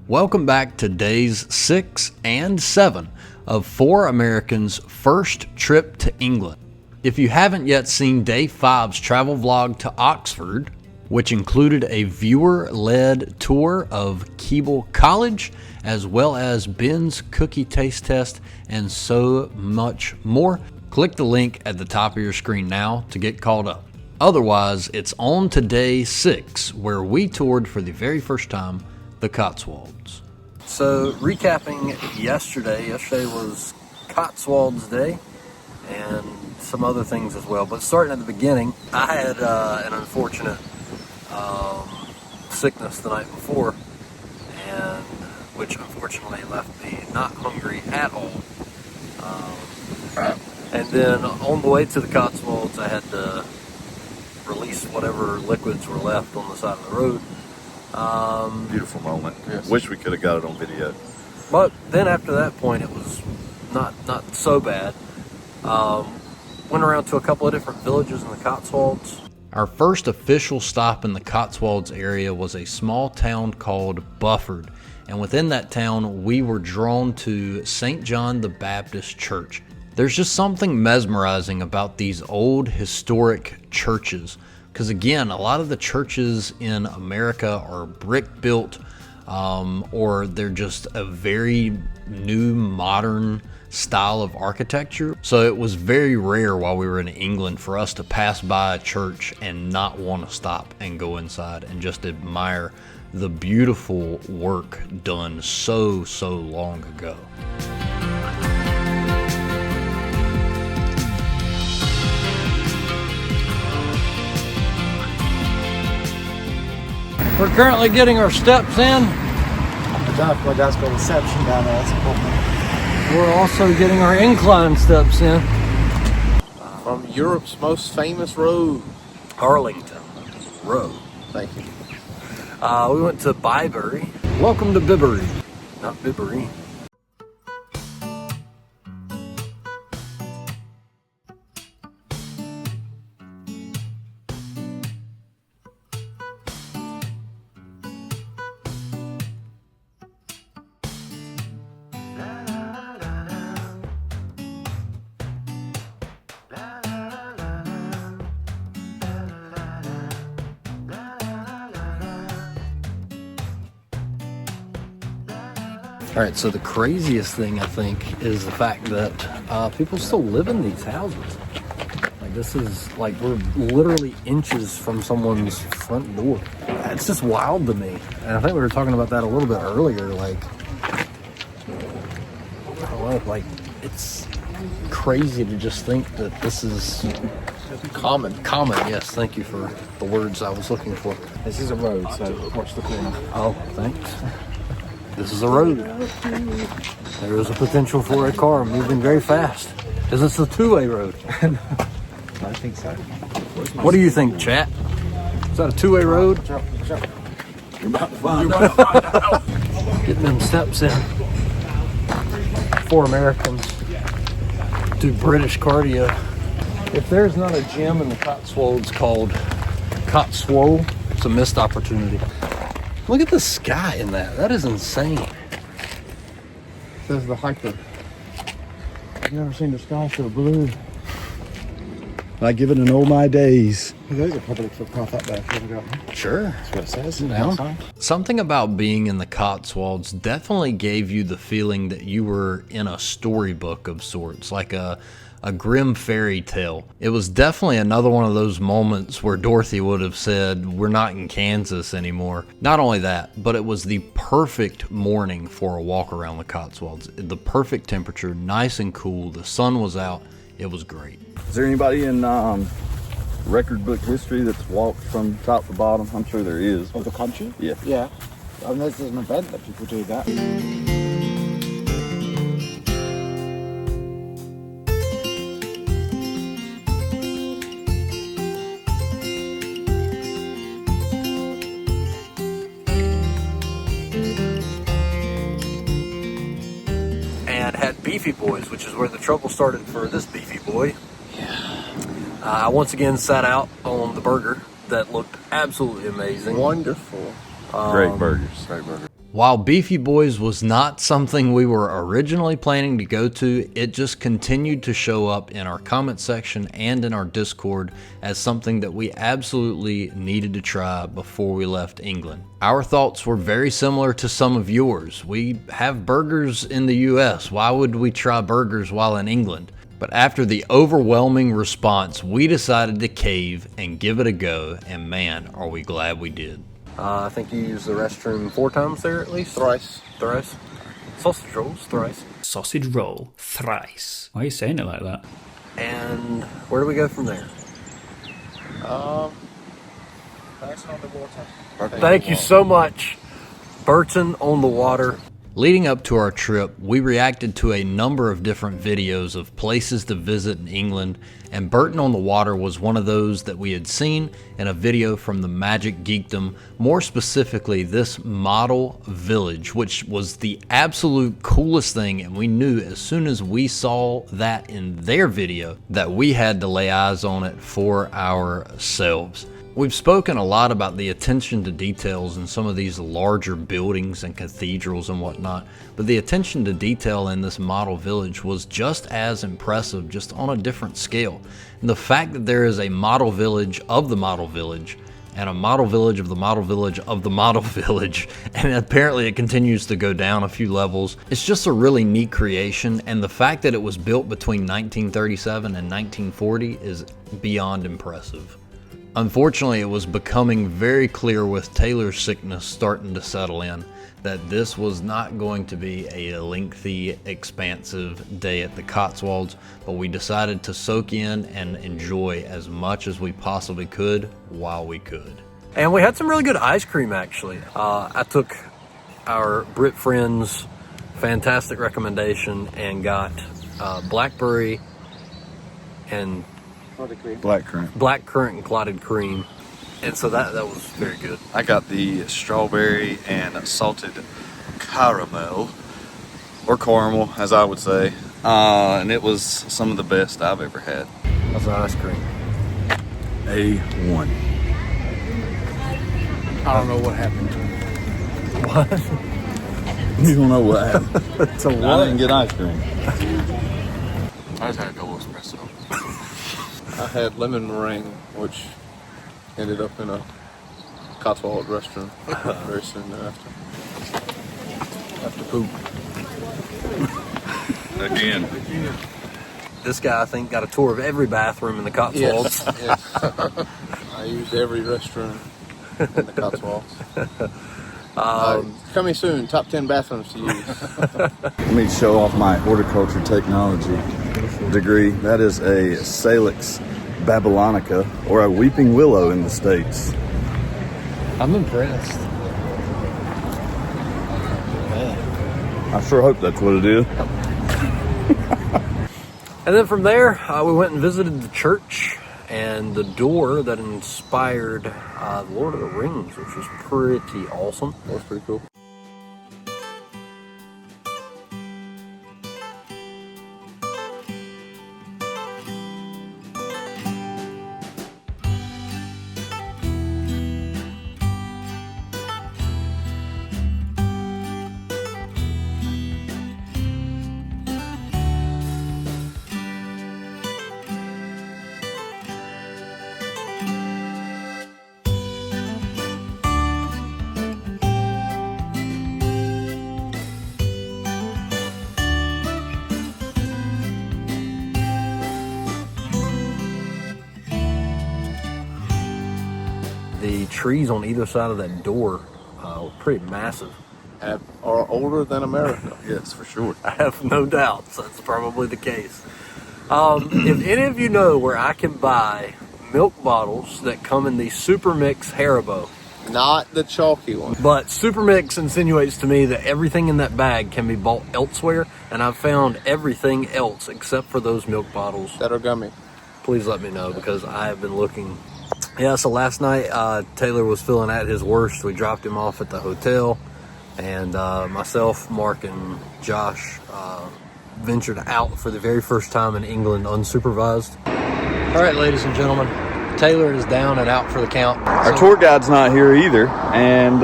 Welcome back to days 6 and 7 of 4 Americans' first trip to England. If you haven't yet seen day 5's travel vlog to Oxford, which included a viewer-led tour of Keble College, as well as Ben's cookie taste test, and so much more, click the link at the top of your screen now to get caught up. Otherwise, it's on to day 6, where we toured for the very first time the Cotswolds. So, recapping yesterday was Cotswolds Day, and some other things as well. But starting at the beginning, I had an unfortunate sickness the night before, and which unfortunately left me not hungry at all. And then on the way to the Cotswolds, I had to release whatever liquids were left on the side of the road. Beautiful moment. Yes. Wish we could have got it on video. But then after that point, it was not so bad. Went around to a couple of different villages in the Cotswolds. Our first official stop in the Cotswolds area was a small town called Burford, and within that town we were drawn to St. John the Baptist Church. There's just something mesmerizing about these old historic churches, because again, a lot of the churches in America are brick built, or they're just a very new modern style of architecture. So it was very rare while we were in England for us to pass by a church and not want to stop and go inside and just admire the beautiful work done so long ago. We're currently getting our steps in. My dad's got reception down there, that's important. We're also getting our incline steps in. From Europe's most famous road. Arlington Road. Thank you. We went to Bibury. Welcome to Bibury. Not Bibury. All right, so the craziest thing I think is the fact that people still live in these houses. Like this is like we're literally inches from someone's front door. It's just wild to me. And I think we were talking about that a little bit earlier. Like, I don't know, like it's crazy to just think that this is common. Yes, thank you for the words I was looking for. This is a road, so watch the corner. Oh, thanks. This is a road. There is a potential for a car moving very fast. Is this a two-way road? I think so. What do you think, chat? Is that a two-way road? You're about to find out. Getting them steps in. 4 Americans do British cardio. If there's not a gym in the Cotswolds called Cotswold, it's a missed opportunity. Look at the sky in that. That is insane. Says the hiker. I've never seen the sky so blue. I give it an all my days. There's a public footpath up there. Here we go. Sure. That's what it says. Yeah. Something about being in the Cotswolds definitely gave you the feeling that you were in a storybook of sorts, like a grim fairy tale. It was definitely another one of those moments where Dorothy would have said, "We're not in Kansas anymore." Not only that, but it was the perfect morning for a walk around the Cotswolds. The perfect temperature, nice and cool. The sun was out. It was great. Is there anybody in record book history that's walked from top to bottom? I'm sure there is. Of the country? Yeah. Yeah. I mean, there's an event that people do that. And had Beefy Boys, which is where the trouble started for this Beefy Boy. Yeah. I once again sat out on the burger that looked absolutely amazing. Wonderful. Great burgers. Great burger. While Beefy Boys was not something we were originally planning to go to, it just continued to show up in our comment section and in our Discord as something that we absolutely needed to try before we left England. Our thoughts were very similar to some of yours. We have burgers in the US. Why would we try burgers while in England? But after the overwhelming response, we decided to cave and give it a go, and man, are we glad we did. I think you used the restroom 4 times there at least? Thrice. Thrice. Sausage rolls, thrice. Sausage roll, thrice. Why are you saying it like that? And where do we go from there? Burton on the water. Thank you so much. Burton on the water. Leading up to our trip, we reacted to a number of different videos of places to visit in England, and Burton on the Water was one of those that we had seen in a video from the Magic Geekdom, more specifically this model village, which was the absolute coolest thing, and we knew as soon as we saw that in their video that we had to lay eyes on it for ourselves. We've spoken a lot about the attention to details in some of these larger buildings and cathedrals and whatnot, but the attention to detail in this model village was just as impressive, just on a different scale. And the fact that there is a model village of the model village, and a model village of the model village of the model village, and apparently it continues to go down a few levels. It's just a really neat creation, and the fact that it was built between 1937 and 1940 is beyond impressive. Unfortunately, it was becoming very clear with Taylor's sickness starting to settle in that this was not going to be a lengthy, expansive day at the Cotswolds, but we decided to soak in and enjoy as much as we possibly could while we could. And we had some really good ice cream, actually. I took our Brit friend's fantastic recommendation and got blackberry and Black currant and clotted cream, and so that was very good. I got the strawberry and salted caramel, or caramel as I would say, and it was some of the best I've ever had. How's the ice cream? A1. I don't know what happened. What? You don't know what happened. So I didn't get ice cream. I just had a double espresso. I had lemon meringue, which ended up in a Cotswold restaurant very soon thereafter. After poop. Again. This guy, I think, got a tour of every bathroom in the Cotswolds. Yes. I used every restroom in the Cotswolds. Coming soon, top 10 bathrooms to use. Let me show off my horticulture technology degree. That is a Salix babylonica, or a weeping willow in the States. I'm impressed. I sure hope that's what it is. And then from there, we went and visited the church and the door that inspired Lord of the Rings, which was pretty awesome. That was pretty cool. The trees on either side of that door were pretty massive. Are older than America. Yes, for sure. I have no doubts that's probably the case. If any of you know where I can buy milk bottles that come in the Super Mix Haribo, Not the chalky one. but Super Mix insinuates to me that everything in that bag can be bought elsewhere, and I've found everything else except for those milk bottles. That are gummy. Please let me know, because I have been looking. Yeah, so last night Taylor was feeling at his worst. We dropped him off at the hotel, and myself, Mark, and Josh ventured out for the very first time in England unsupervised. All right, ladies and gentlemen, Taylor is down and out for the count. Our tour guide's not here either, and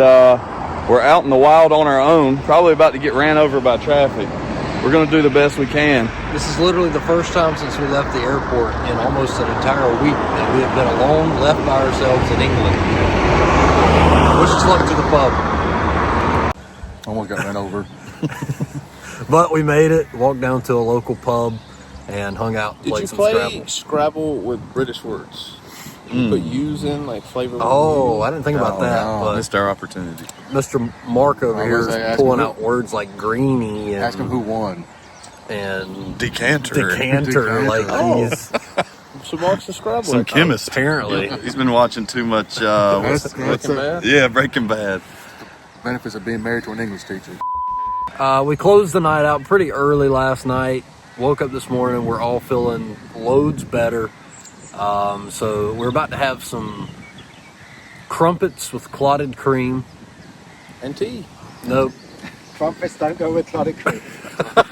We're out in the wild on our own, probably about to get ran over by traffic. We're going to do the best we can. This is literally the first time since we left the airport in almost an entire week that we have been alone, left by ourselves in England. Wish us luck to the pub. Almost got ran over. But we made it, walked down to a local pub, and hung out, Did played you some play Scrabble. Scrabble with British words? You put U's in, like flavor. Oh, I didn't think about that. no. But Missed our opportunity. Mr. Mark over I here was is gonna say, ask pulling him out words like greenie Ask him and, who won. and Decanter. decanter. Like Oh. he's So Mark's a Scrabble. Some chemist. apparently. He's been watching too much. Breaking Bad. Yeah, Breaking Bad. Benefits of being married to an English teacher. We closed the night out pretty early last night. Woke up this morning, we're all feeling loads better. So we're about to have some crumpets with clotted cream. And tea. Nope. Crumpets don't go with clotted cream.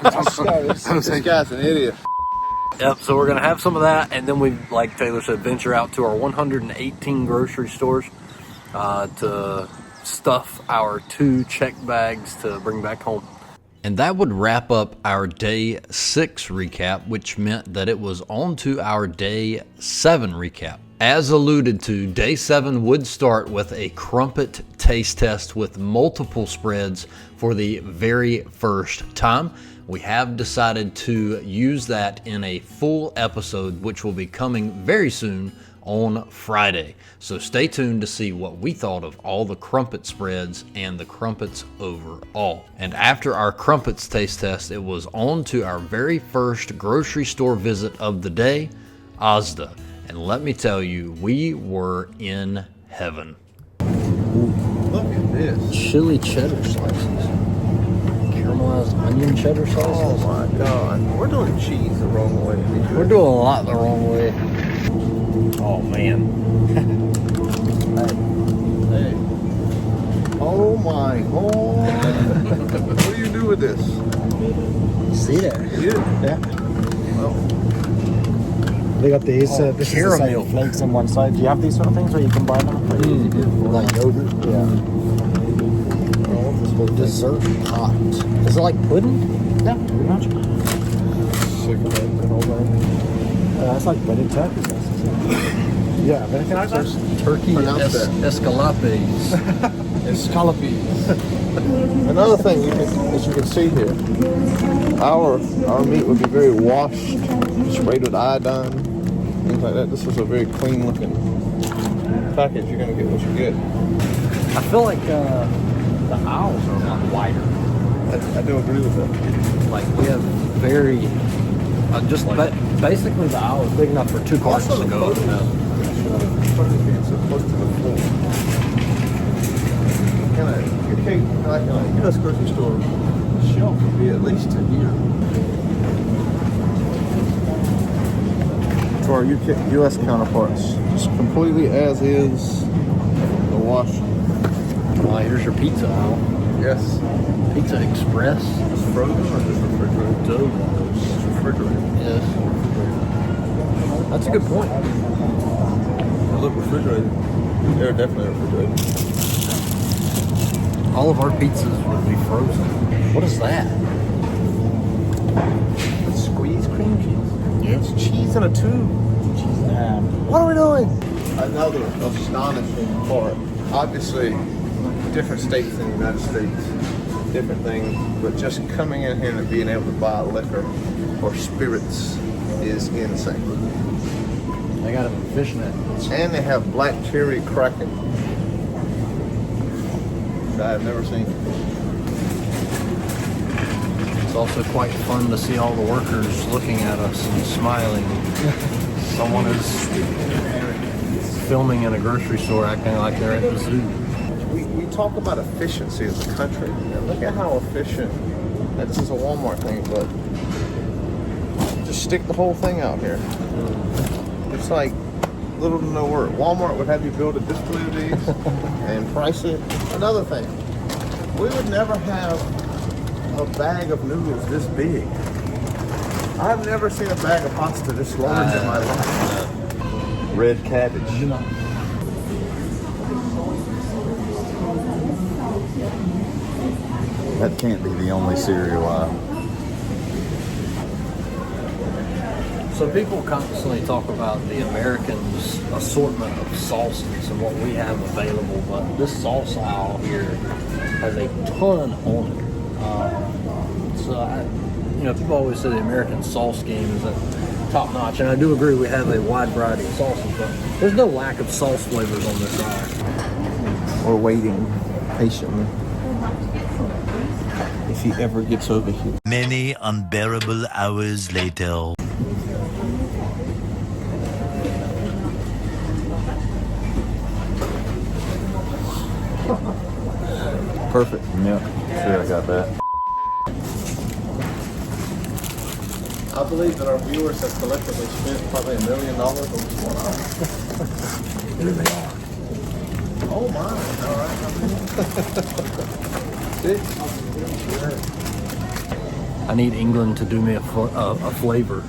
This guy's an idiot. Yep, so we're going to have some of that, and then we, like Taylor said, venture out to our 118 grocery stores to stuff our 2 check bags to bring back home. And that would wrap up our day 6 recap, which meant that it was on to our day 7 recap. As alluded to, day 7 would start with a crumpet taste test with multiple spreads for the very first time. We have decided to use that in a full episode, which will be coming very soon on Friday. So stay tuned to see what we thought of all the crumpet spreads and the crumpets overall. And after our crumpets taste test, it was on to our very first grocery store visit of the day, Asda. And let me tell you, we were in heaven. Look at this. Chili cheddar slices. Caramelized onion cheddar slices. Oh my God. We're doing cheese the wrong way. We're doing a lot the wrong way. Oh man. Hey. Oh my God. What do you do with this? See there? Yeah. They got these. This is the caramel. same flakes on one side. Do you have these sort of things where you combine them? Like yogurt. Yeah. Dessert hot. Is it like pudding? Yeah, pretty much. Sick of that and all that. It's like breaded turkey sauce. Yeah, but anything like that? Turkey Pronounce that. escalopes. Scallopy. Another thing as you can see here, our meat would be very washed, sprayed with iodine, things like that. This is a very clean looking package. You're gonna get what you get. I feel like the aisles are a lot wider. I do agree with that. Like we have very, basically the aisle is big enough for 2 cars to go. It's so close to the floor. Like a U.S. grocery store shelf would be at least a year. To our U.S. counterparts, just completely as is, the wash. Here's your pizza aisle. Yes. Pizza Express. Just frozen or just refrigerated? Just refrigerated. Yes. That's a good point. They look refrigerated. They're definitely refrigerated. All of our pizzas would be frozen. What is that? It's squeezed cream cheese. Yeah. It's cheese in a tube. What are we doing? Another astonishing part. Obviously, different states in the United States, different things, but just coming in here and being able to buy liquor or spirits is insane. They got them in fishnets. And they have black cherry Kraken that I've never seen. It's also quite fun to see all the workers looking at us and smiling. Someone is filming in a grocery store acting like they're at the zoo. We talk about efficiency as a country. And look at how efficient. Now, this is a Walmart thing, but just stick the whole thing out here. It's like little to no work. Walmart would have you build a display of these and price it. Another thing, we would never have a bag of noodles this big. I've never seen a bag of pasta this large in my life. Red cabbage. That can't be the only cereal aisle. So people constantly talk about the Americans' assortment of sauces and what we have available, but this sauce aisle here has a ton on it. People always say the American sauce game is at top notch, and I do agree we have a wide variety of sauces, but there's no lack of sauce flavors on this aisle. We're waiting patiently. If he ever gets over here. Many unbearable hours later. Perfect. Yep, sure I got that. I believe that our viewers have collectively spent probably $1 million on this one. Here they are. Oh my! All right. I need England to do me a flavor.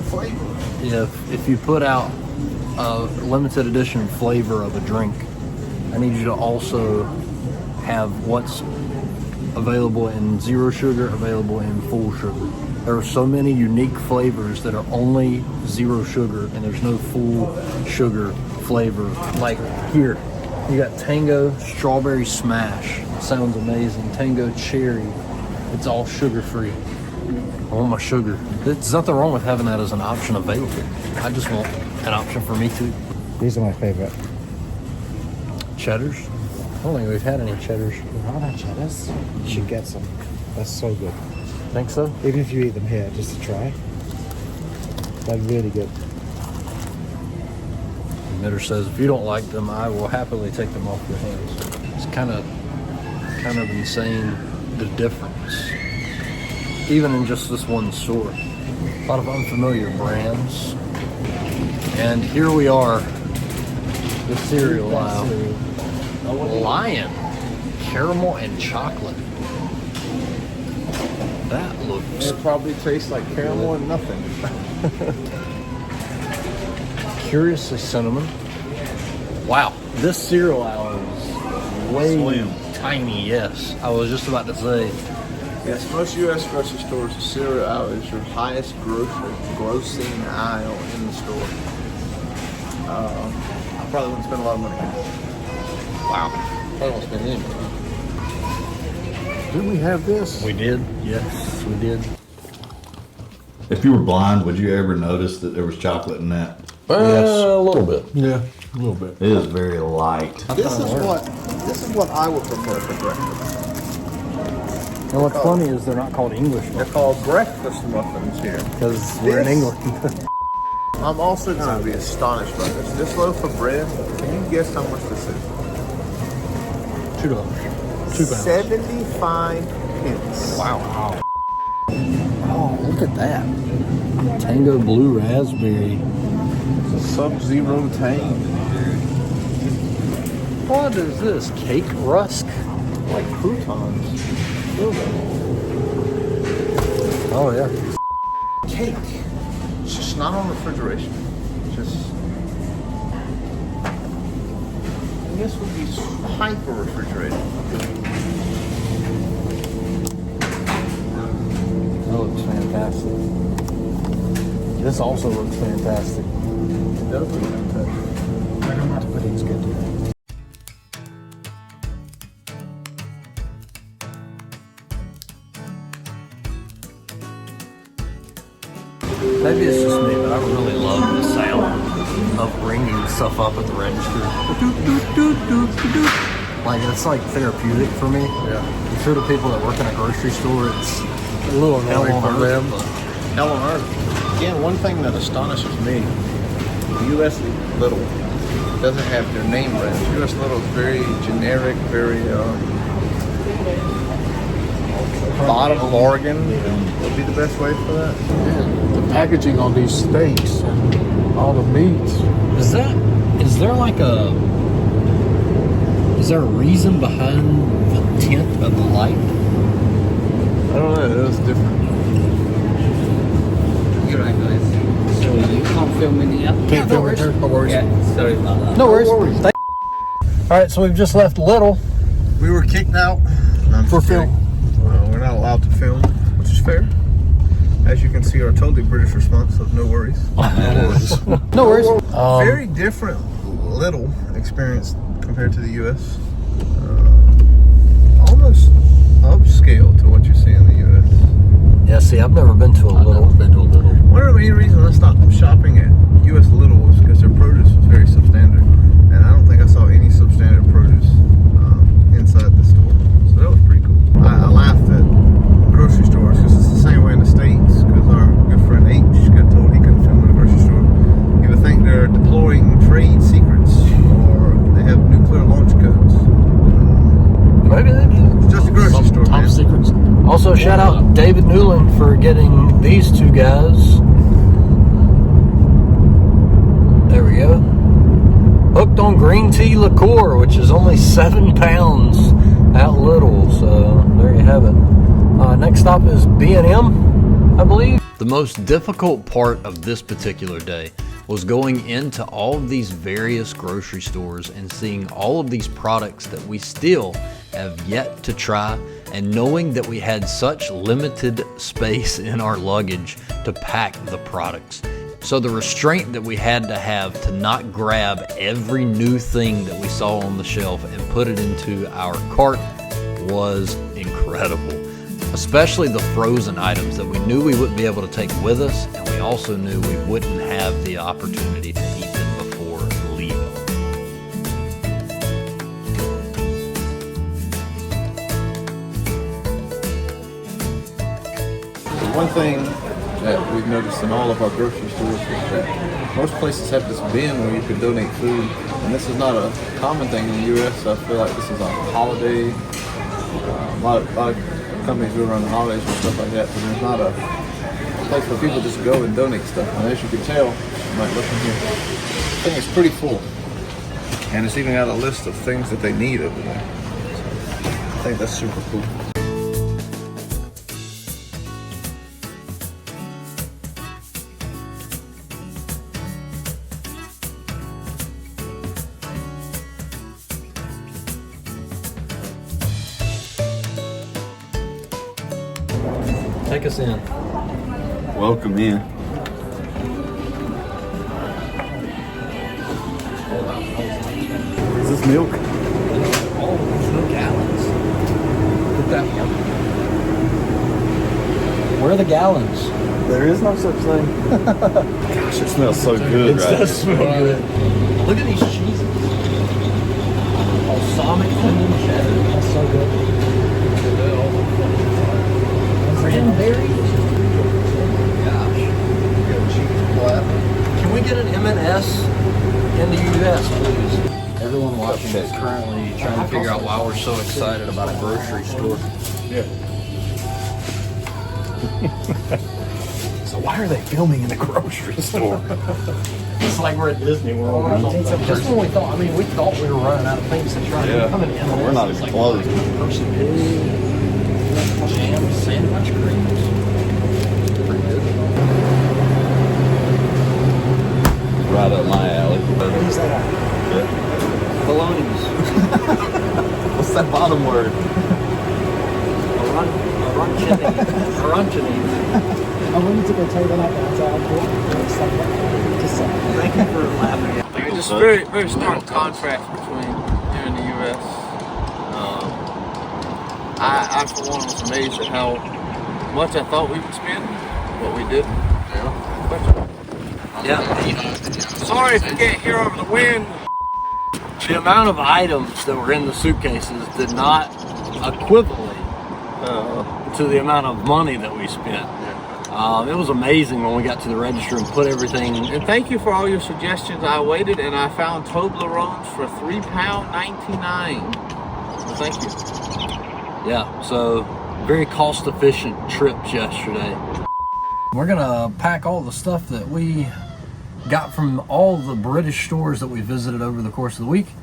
Flavor. If you put out a limited edition flavor of a drink, I need you to also have what's available in zero sugar, available in full sugar. There are so many unique flavors that are only zero sugar, and there's no full sugar flavor. Like here, you got Tango Strawberry Smash. Sounds amazing. Tango Cherry. It's all sugar-free. I want my sugar. There's nothing wrong with having that as an option available. I just want an option for me too. These are my favorite. Cheddars? I don't think we've had any cheddars. We've not had cheddars. You should get some. That's so good. Think so? Even if you eat them here, just to try. They're really good. The knitter says, if you don't like them, I will happily take them off your hands. It's kind of insane, the difference. Even in just this one store. A lot of unfamiliar brands. And here we are, the cereal aisle. Lion, caramel and chocolate. That looks... It probably tastes like caramel and nothing. Curiously cinnamon. Wow, this cereal aisle is way tiny, yes. I was just about to say. Yes, most U.S. grocery stores, the cereal aisle is your highest grossing aisle in the store. I probably wouldn't spend a lot of money. Wow. Probably won't spend any money. Did we have this? We did, yes, we did. If you were blind, would you ever notice that there was chocolate in that? Yes. A little bit. Yeah, a little bit. It is very light. This is what I would prefer for breakfast. And what's funny is they're not called English They're called breakfast muffins here. because we're in England. I'm also going to be astonished by this. This loaf of bread, can you guess how much this is? $2. £2. 75 pence. Wow. Oh, look at that. Tango Blue Raspberry. It's a Sub-Zero Tang. What is this? Cake rusk? Like croutons. Oh, yeah. Cake. It's just not on refrigeration. Just... I guess would be hyper refrigerated. That looks fantastic. This also looks fantastic. It does look fantastic. I don't know how to put it. It's good. Maybe it's just me, but I really love the sound of ringing stuff up at the register. Like, it's like therapeutic for me. Yeah. I'm sure the people that work in a grocery store, it's A little hell annoying on for them. earth, Hell on earth. Again, one thing that astonishes me, U.S. Little doesn't have their name brand. U.S. Little is very generic, very bottom of Oregon would be the best way for that. The packaging on these steaks and all the meats. Is there a reason behind the tint of the light? I don't know, it was different. You're right, guys. So you can't film in here? Can't film in here? No worries. Yeah, sorry about that. No worries. All right, so we've just left Little. We were kicked out. We're filming. while to film, which is fair. As you can see, our totally British response of no worries. No worries. Very different little experience compared to the U.S. Almost upscale to what you see in the U.S. Yeah, see, I've never been to a little. One of the main reasons I stopped shopping at U.S. Little was because their produce was very substandard, and I don't think I saw any substandard produce inside the store. So that was pretty cool. I laughed at grocery stores because it's the same way in the States. Because our good friend H got told he couldn't film in a grocery store. He would think they're deploying trade secrets or they have nuclear launch codes. Maybe they do. It's just a grocery store, Top man. secrets. Also, shout out David Newland for getting these two guys. There we go. Hooked on green tea liqueur, which is only 7 pounds at Lidl. So there you have it. Next stop is B&M, I believe. The most difficult part of this particular day was going into all of these various grocery stores and seeing all of these products that we still have yet to try, and knowing that we had such limited space in our luggage to pack the products. So the restraint that we had to have to not grab every new thing that we saw on the shelf and put it into our cart was incredible. Especially the frozen items that we knew we wouldn't be able to take with us, and we also knew we wouldn't have the opportunity to eat them before leaving. One thing that we've noticed in all of our grocery stores is that most places have this bin where you can donate food, and this is not a common thing in the U.S. I feel like this is a holiday. A lot of companies do run holidays and stuff like that, but there's not a place where people just go and donate stuff. And as you can tell, you might look in here, I think it's pretty full, and it's even got a list of things that they need over there. So I think that's super cool. Take us in. Welcome in. Is this milk? Oh, there's no gallons. Look at that one. Where are the gallons? There is no such thing. Gosh, it smells so good right here. Smell good. Look at these cheeses. Balsamic lemon cheddar. That's so good. Cranberry. Gosh. Can we get an M&S in the U.S., please? Everyone watching is currently trying to figure out why we're so excited about a grocery store. Yeah. So why are they filming in the grocery store? It's like we're at Disney World or something. Just when we thought, we thought we were running out of things to try. Yeah. Coming in, We're not even closed. Person jam sandwich creams. Pretty good. Right up my alley. What's that? Yeah. Bologna's. What's that bottom word? Arancini. I wanted to go take that out outside. Thank you for laughing at me. Just very, very stark contrast between here and the U.S. I for one was amazed at how much I thought we would spend, but we didn't. Yeah. Sorry if you can't hear over the wind. The amount of items that were in the suitcases did not equivalent to the amount of money that we spent. It was amazing when we got to the register and put everything. And thank you for all your suggestions. I waited and I found Toblerones for £3.99. So thank you. Yeah, so very cost efficient trips yesterday. We're gonna pack all the stuff that we got from all the British stores that we visited over the course of the week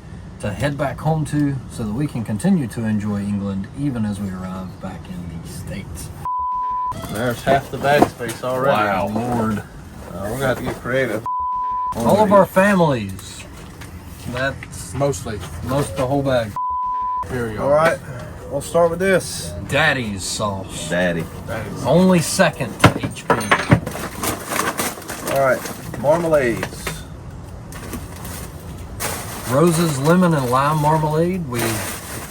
to head back home to, so that we can continue to enjoy England even as we arrive back in the States. There's half the bag space already. Wow, Lord. We're gonna have to get creative. All of our families. That's Mostly. most the whole bag. Here we go. All right, we'll start with this. Daddy's sauce. Daddy. Only second to HP. All right, marmalades. Rose's lemon and lime marmalade. I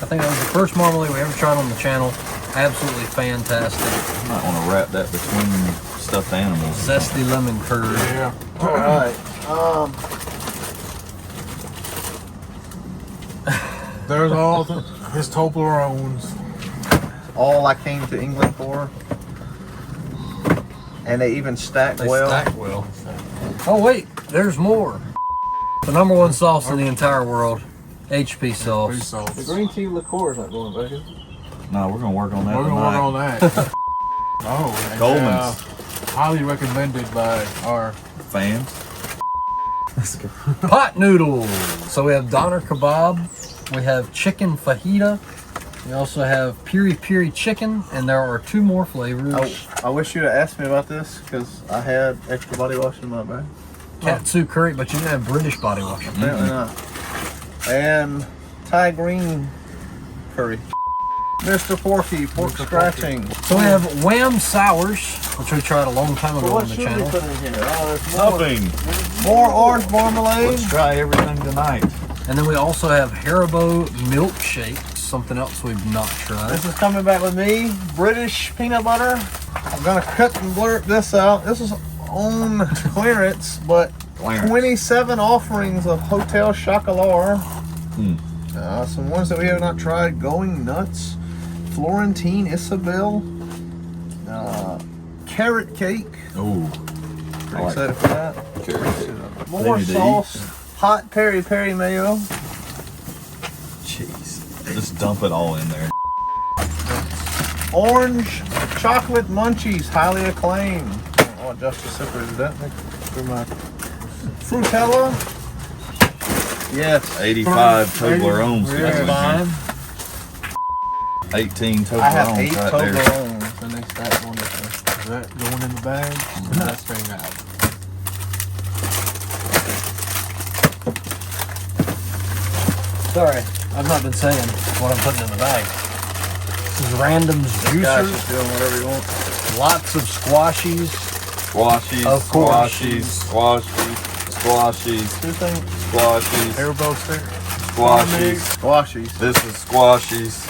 think that was the first marmalade we ever tried on the channel. Absolutely fantastic. You might want to wrap that between stuffed animals. Zesty lemon curd. Yeah. All right. There's all his Toblerones. All I came to England for. And they even stack They well. stack well. Oh wait, there's more. The number one sauce in the entire world, HP sauce. The green tea liqueur is not going back, is it? No, we're going to work on that We're gonna tonight. work on that. Oh, and, Goldman's. highly recommended by our Fans. Pot noodles. So we have doner kebab, we have chicken fajita, we also have piri piri chicken, and there are 2 more flavors. I wish you'd have asked me about this because I had extra body wash in my bag. Katsu curry, but you didn't have British body wash. Apparently not. And Thai green curry. Mr. Porky, pork scratching. So we have Wham Sours, which we tried a long time ago What on the should we channel. put in here? Oh, there's more. Nothing. More orange marmalade. Let's try everything tonight. And then we also have Haribo milkshakes, something else we've not tried. This is coming back with me. British peanut butter. I'm gonna cut and blurt this out. This is on clearance, but 27 offerings of Hotel Chocolat. Some ones that we have not tried. Going Nuts. Florentine Isabel. Carrot cake. Oh. Pretty excited for that. Carrot cake. More Maybe to sauce. Hot peri peri mayo. Jeez. Just dump it all in there. Orange chocolate munchies, highly acclaimed. Oh, just separated that through my Frutella. Yes. 85 Toblerones. That's fine. 18 Toblerones. I have 8 right there. Toblerones. The next bag one is that going in the bag. That's staying out. Sorry, I've not been saying what I'm putting in the bag. This is Random's Guys, juicer. just doing whatever you want. Lots of squashies. Squashies. Of course. Squashies. Squashies. 2 things. Squashies. Haribo stick. Squashies. Squashies. This is squashies.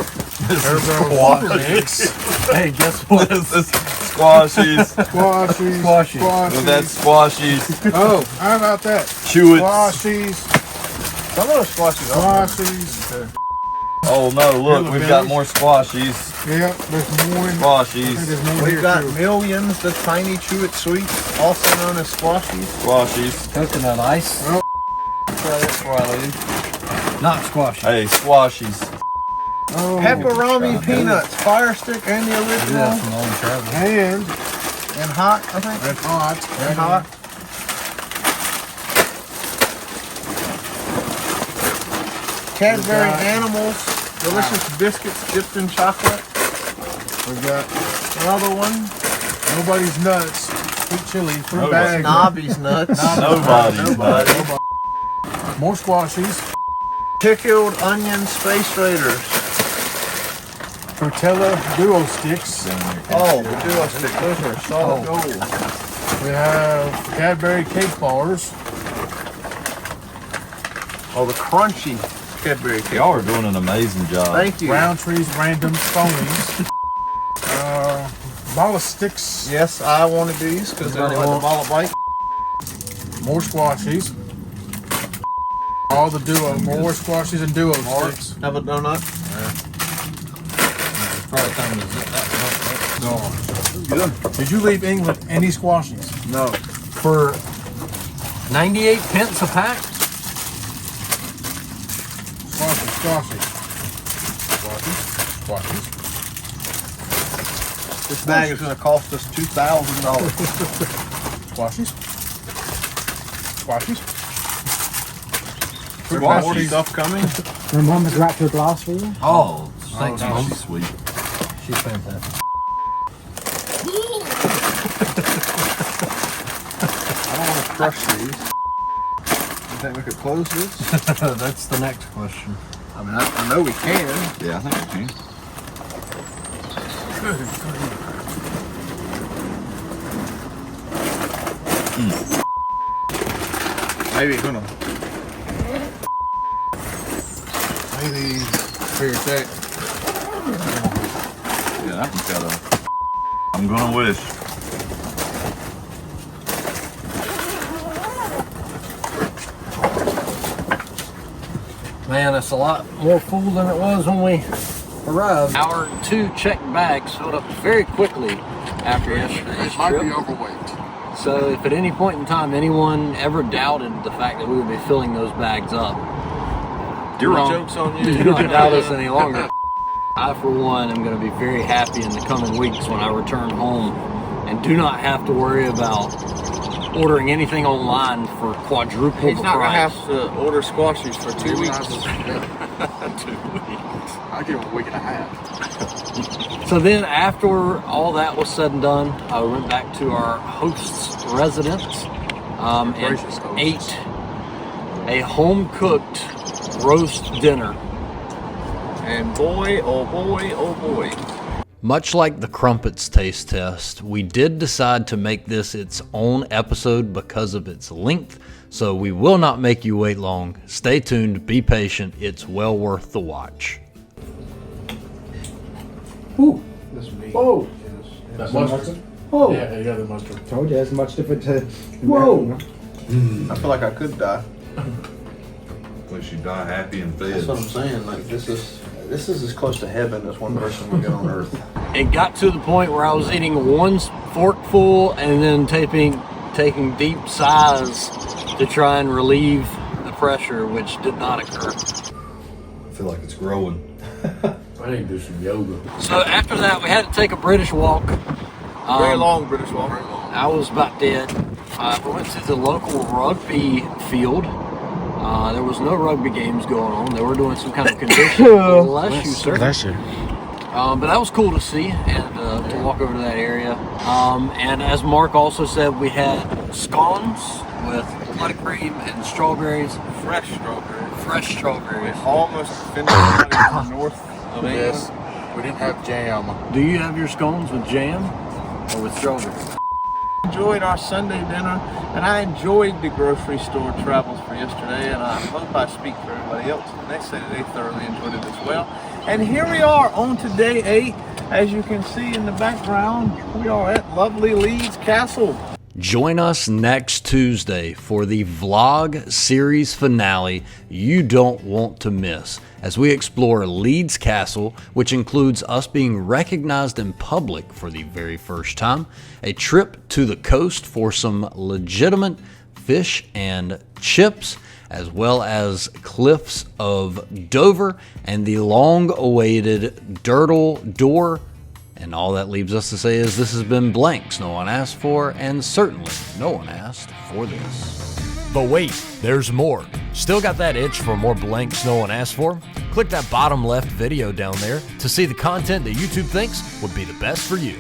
This is squashies. Hey, guess what? This is squashies. Squashies. Squashies. Well, that's squashies. Oh, how about that? Chew it. Squashies. Some of those squashies. Squashies. Oh no, look, we've got more squashies. Yeah, there's more in Squashies. There's more We've here got too. Millions, the tiny chew it sweets, also known as squashies. Squashies. Coconut ice. Oh. Try this before I leave. Not squashy. Hey, squashies. Oh, Pepperoni peanuts, Fire Stick and the Yeah, original. from long travel. and And hot, I think. that's hot. And hot. Cadbury Animals, delicious biscuits dipped in chocolate. We got Another one. Nobody's nuts. Sweet chili. Fruit Nobody. bag. Nobby's nuts. Nobody's nuts. More squashies. Pickled onion space raiders. Frutella duo sticks. Oh, the duo stick. Those are solid gold. We have Cadbury cake bars. Oh, the crunchy Cadbury cake. Y'all are doing an amazing job. Thank you. Roundtree's random phonies. Ball of sticks. Yes, I wanted these because they're like the ball of bite. More squashies. All the duo. More squashies and duo sticks. Have a donut. Probably time to zip that one up. Good. Did you leave England any squashies? No. For 98 pence a pack? Squashies. Squashies. This bag is going to cost us $2,000. Squashies. Squashies. There's more stuff coming. My mum has wrapped her glass for you. Oh, thanks, Mom. She's sweet. She's fantastic. I don't want to crush these. You think we could close this? That's the next question. I mean, I know we can. Yeah, I think we can. Maybe, hold on. Maybe here check. Yeah, that one's got a. I'm gonna wish. Man, it's a lot more full than it was when we arrived. Our 2 checked bags filled up very quickly after yesterday's Might trip. be overweight. So if at any point in time anyone ever doubted the fact that we would be filling those bags up, You're wrong. Joke's on you. do not doubt us any longer. I, for one, am going to be very happy in the coming weeks when I return home and do not have to worry about ordering anything online for quadruple He's the not going to price. have to order squashies for 2 weeks. 2 weeks. I'll give him a week and a half. So then after all that was said and done, I went back to our host's residence and Gracious hosts. ate a home-cooked roast dinner. And boy, oh boy, oh boy. Much like the crumpets taste test, we did decide to make this its own episode because of its length, so we will not make you wait long. Stay tuned, be patient, it's well worth the watch. Ooh. This meat. Whoa. That mustard? Oh. Yeah, you got the mustard. Told you it's much different to. Whoa. I feel like I could die. Wish you die happy and fed. That's what I'm saying. Like this is as close to heaven as one person would get on earth. It got to the point where I was eating one forkful and then taking deep sighs to try and relieve the pressure, which did not occur. I feel like it's growing. I need to do some yoga. So after that, we had to take a British walk. Very long British walk. I was about dead. We went to the local rugby field. There was no rugby games going on. They were doing some kind of condition. Bless you, sir. Bless you. But that was cool to see and to walk over to that area. And as Mark also said, we had scones with buttercream and strawberries. Fresh strawberry. Fresh strawberries. Almost finished from north of England. Yes. We didn't have jam. Do you have your scones with jam or with strawberries? Enjoyed our Sunday dinner, and I enjoyed the grocery store travels for yesterday, and I hope I speak for everybody else. And they say that they thoroughly enjoyed it as well. And here we are on to day 8. As you can see in the background, we are at lovely Leeds Castle. Join us next Tuesday for the vlog series finale you don't want to miss as we explore Leeds Castle, which includes us being recognized in public for the very first time, a trip to the coast for some legitimate fish and chips, as well as cliffs of Dover and the long-awaited Dirtle Door. And all that leaves us to say is this has been Blanks no one asked for, and certainly no one asked for this. But wait, there's more. Still got that itch for more Blanks no one asked for? Click that bottom left video down there to see the content that YouTube thinks would be the best for you.